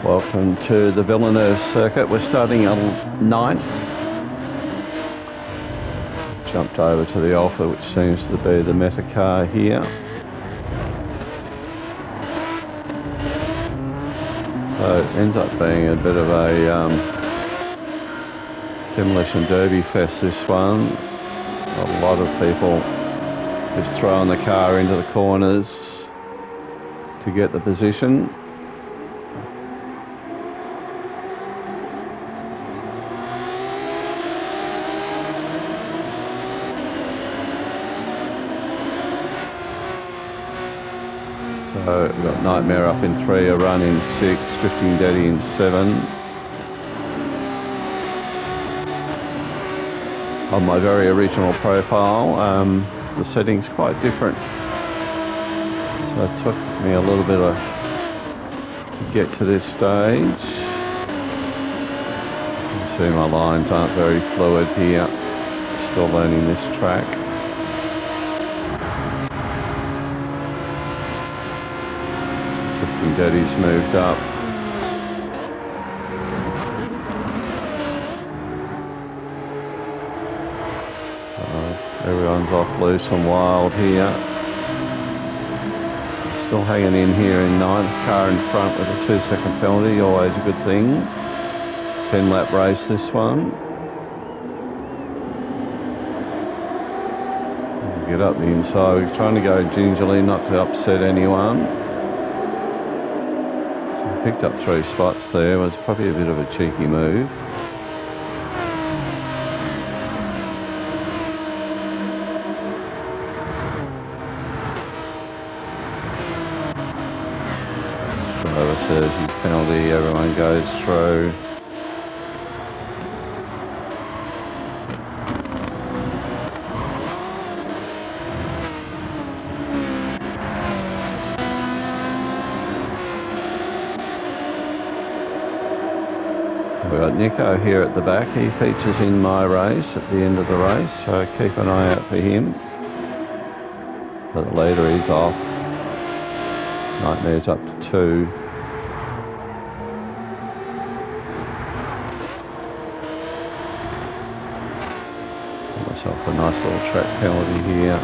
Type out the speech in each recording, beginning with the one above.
Welcome to the Villeneuve circuit. We're starting on 9th. Jumped over to the Alpha, which seems to be the meta car here. So it ends up being a bit of a demolition derby fest, this one. A lot of people just throwing the car into the corners to get the position. So we've got Nightmare up in 3, a run in 6, Drifting Daddy in 7. On my very original profile, the setting's quite different. So it took me a little bit to get to this stage. You can see my lines aren't very fluid here. Still learning this track. Drifting Daddy's moved up. Everyone's off loose and wild here. Still hanging in here in 9th. Car in front with a 2-second penalty, always a good thing. 10-lap race this one. Get up the inside. We're trying to go gingerly, not to upset anyone. So we picked up 3 spots there. It was probably a bit of a cheeky move. Driver says his penalty, everyone goes through. We've got Nico here at the back. He features in my race at the end of the race, so keep an eye out for him. But the leader is off. Nightmare's up to 2. Got myself a nice little track penalty here.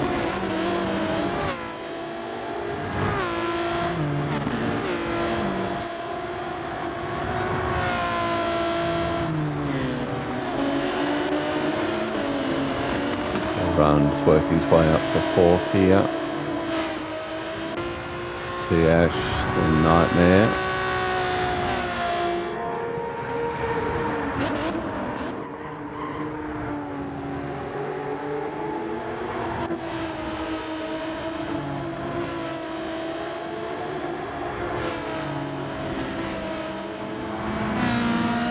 Runs, work his way up to 4th here. See Ash, then Nightmare.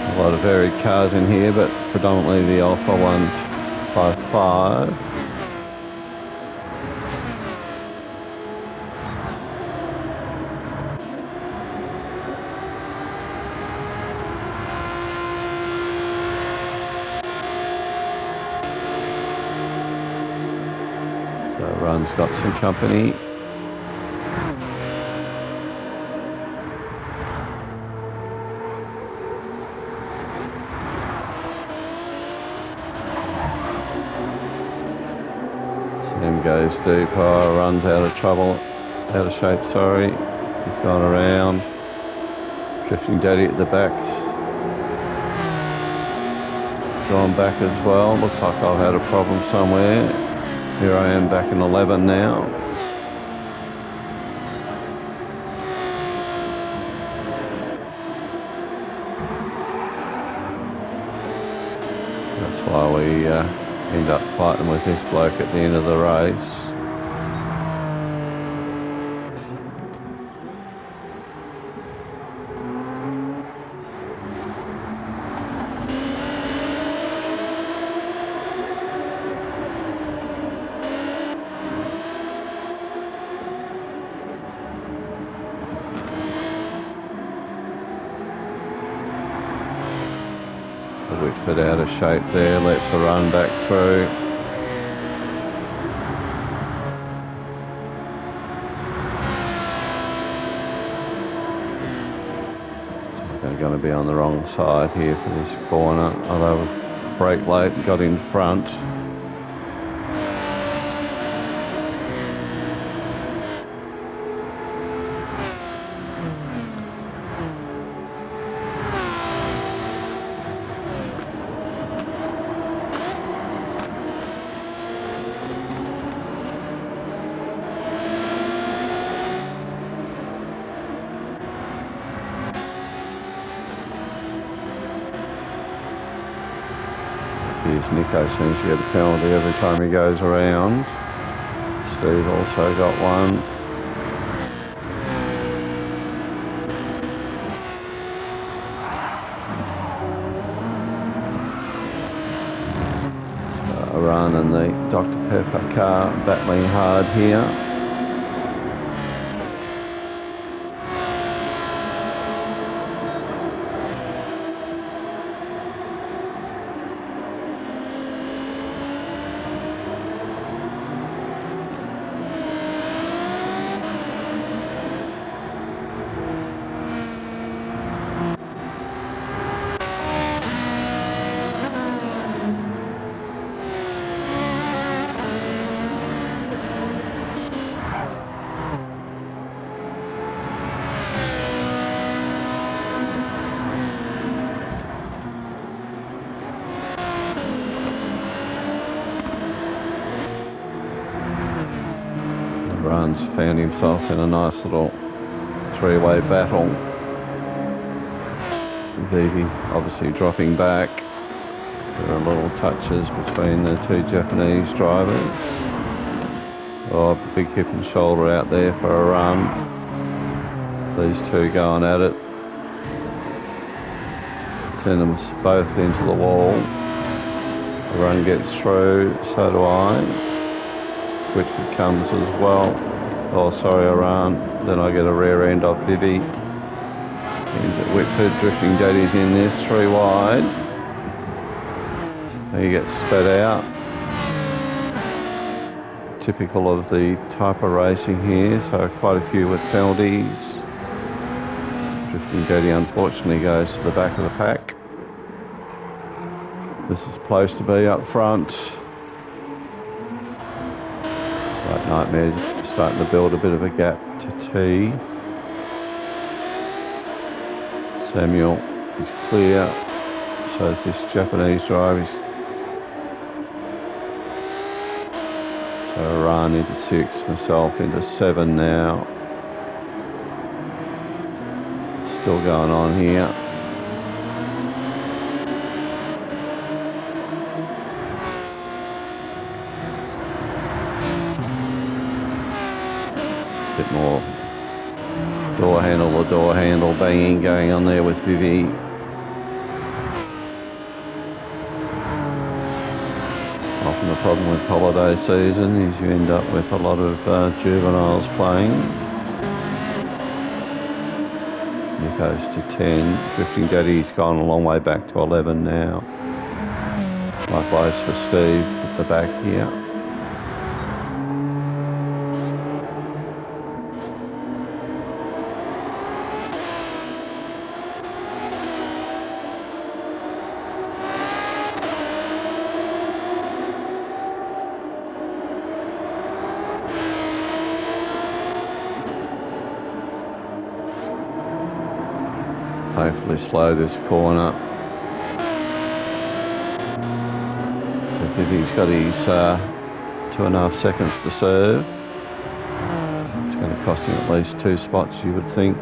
A lot of varied cars in here, but predominantly the Alpha 155. Run's got some company. Sam goes deep. Oh, Run's out of trouble. Out of shape, sorry. He's gone around. Drifting Daddy at the back. Gone back as well. Looks like I've had a problem somewhere. Here I am back in 11 now. That's why we end up fighting with this bloke at the end of the race. Whitford out of shape there, lets the run back through. Probably going to be on the wrong side here for this corner, although we brake late and got in front. Here's Nico, seems to get a penalty every time he goes around. Steve also got one. So Iran and the Dr. Pepper car battling hard here. Runs found himself in a nice little three-way battle. Vivi obviously dropping back. There are little touches between the two Japanese drivers. Oh, big hip and shoulder out there for a run. These two going at it. Send them both into the wall. The run gets through, so do I. Whitford comes as well. Oh, sorry, Iran. Then I get a rear end off Vivi. Whitford drifting daddies in this, 3 wide. He gets sped out. Typical of the type of racing here, so quite a few with penalties. Drifting daddy unfortunately goes to the back of the pack. This is supposed to be up front. Like Nightmare starting to build a bit of a gap to T. Samuel is clear. So is this Japanese driver. So Iran into 6, myself into 7 now. Still going on here. Bit more door handle to door handle banging going on there with Vivi. Often the problem with holiday season is you end up with a lot of juveniles playing. Nico's to 10. Drifting Daddy's gone a long way back to 11 now. Likewise for Steve at the back here. Hopefully slow this corner. If he's got his 2.5 seconds to serve, it's going to cost him at least 2 spots, you would think.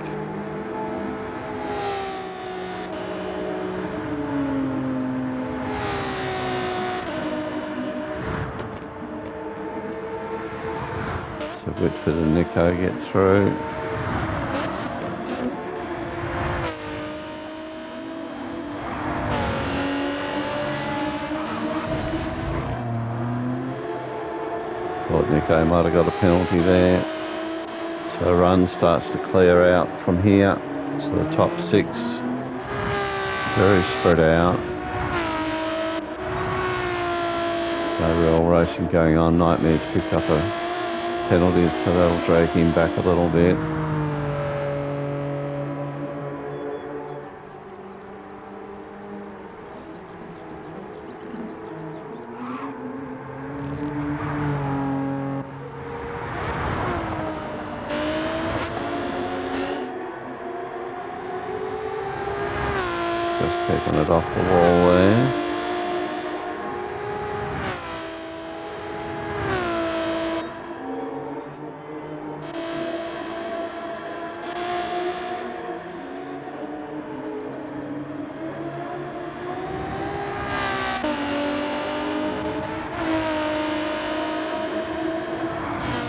So Whitford and Nico get through. Thought Nico might have got a penalty there. So run starts to clear out from here. So the top 6 very spread out. No real racing going on. Nightmare's picked up a penalty, so that'll drag him back a little bit. Just keeping it off the wall there.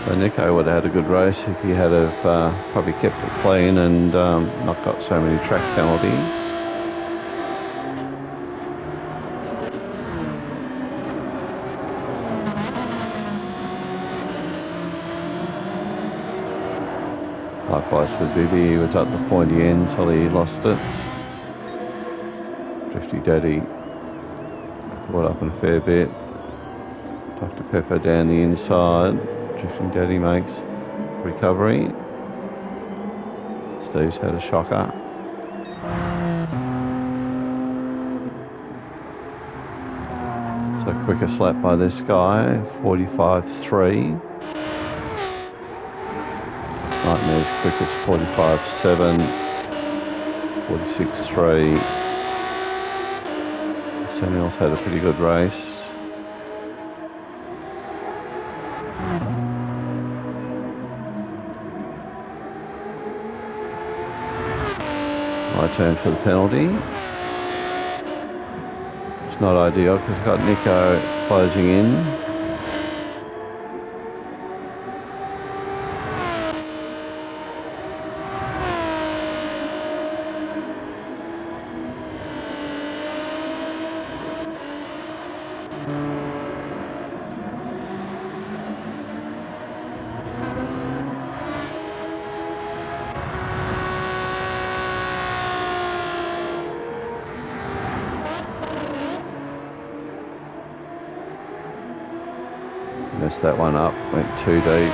So Nico would have had a good race if he had have probably kept it clean and not got so many track penalties. Likewise with Vivi, he was at the pointy end till he lost it. Drifty Daddy caught up in a fair bit. Dr. Pepper down the inside. Drifting Daddy makes recovery. Steve's had a shocker. So quickest lap by this guy, 45.3. Nightmare's quickest 45.7, 46.3. Samuel's had a pretty good race. My turn for the penalty. It's not ideal because I've got Nico closing in. Messed that one up, went too deep.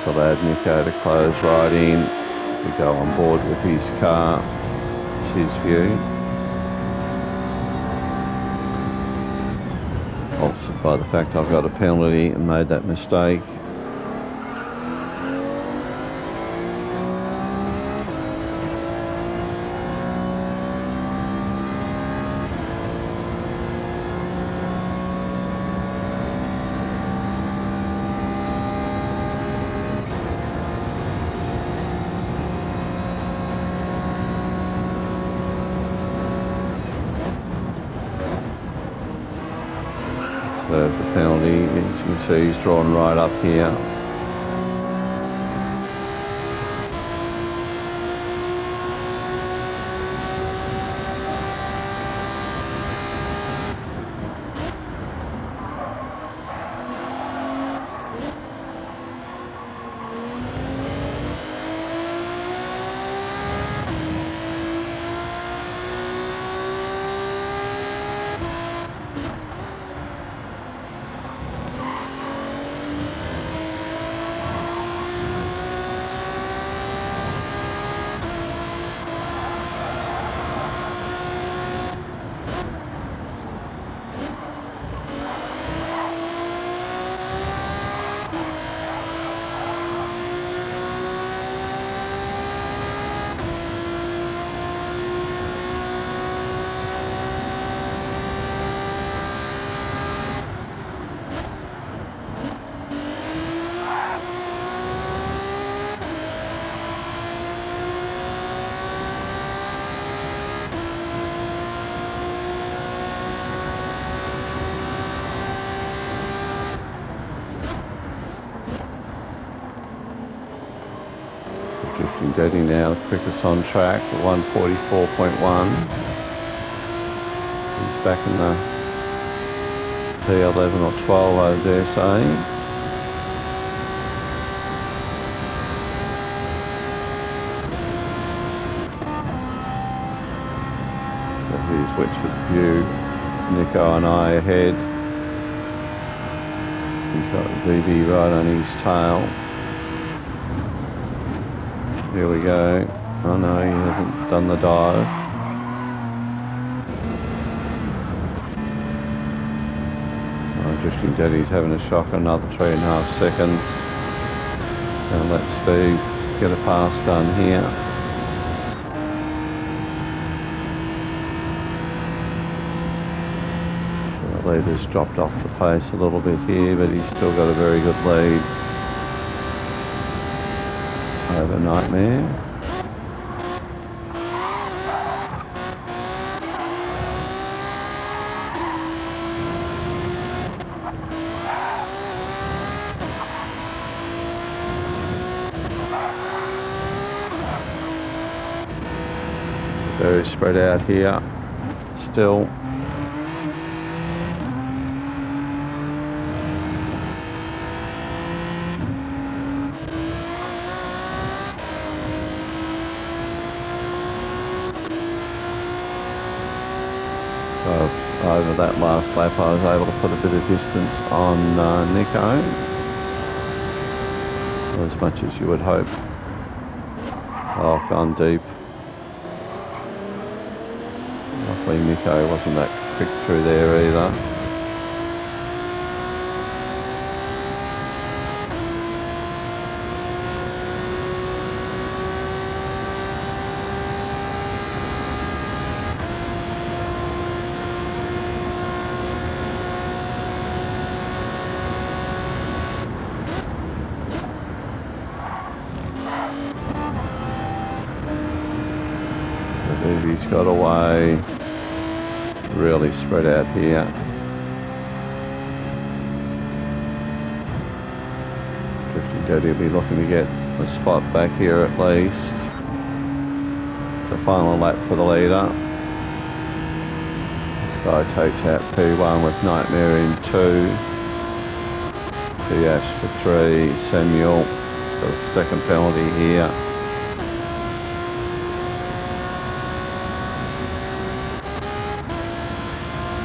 So allowed Nico to close right in. We go on board with his car. It's his view. Also by the fact I've got a penalty and made that mistake. The penalty, as you can see, he's drawn right up here. Drifting Daddy now, the quickest on track, 1:44.1. He's back in the P11 or 12, I dare say. So here's Wexford View, Nico and I ahead. He's got VB right on his tail. Here we go. Oh no, he hasn't done the dive. Oh, Drifting Daddy's having a shock, another 3.5 seconds. Gonna let Steve get a pass done here. Leader's dropped off the pace a little bit here, but he's still got a very good lead over Nightmare. Very spread out here still. Over that last lap I was able to put a bit of distance on Nico, as much as you would hope. Oh, gone deep. Luckily Nico wasn't that quick through there either. He's got away, really spread out here. Drifting Daddy will be looking to get a spot back here at least. It's a final lap for the leader. This guy takes out P1 with Nightmare in 2. Ash for 3, Samuel. He's got a second penalty here.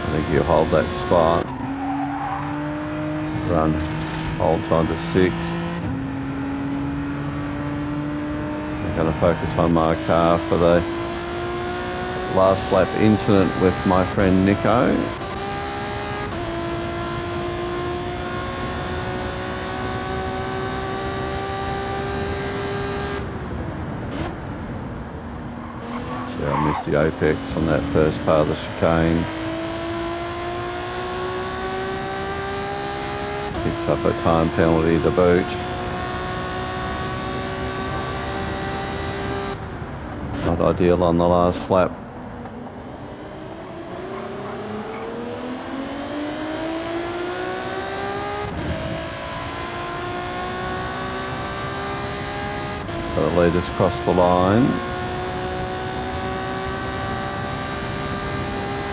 I think you hold that spot. Run, hold on to 6. I'm going to focus on my car for the last lap incident with my friend Nico. See, I missed the apex on that first part of the chicane. Picks up a time penalty to boot. Not ideal on the last lap. So the leaders cross the line.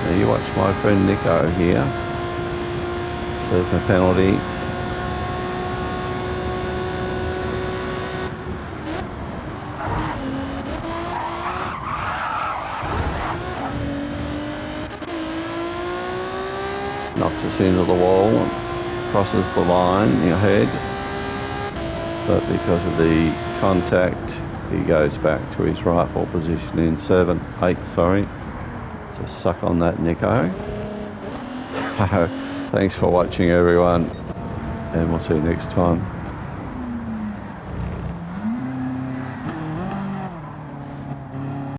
Now you watch my friend Nico here. There's a penalty. Knocks us into the wall, crosses the line ahead, but because of the contact he goes back to his rightful position in 8th, sorry. So suck on that, Nico. Thanks for watching everyone, and we'll see you next time.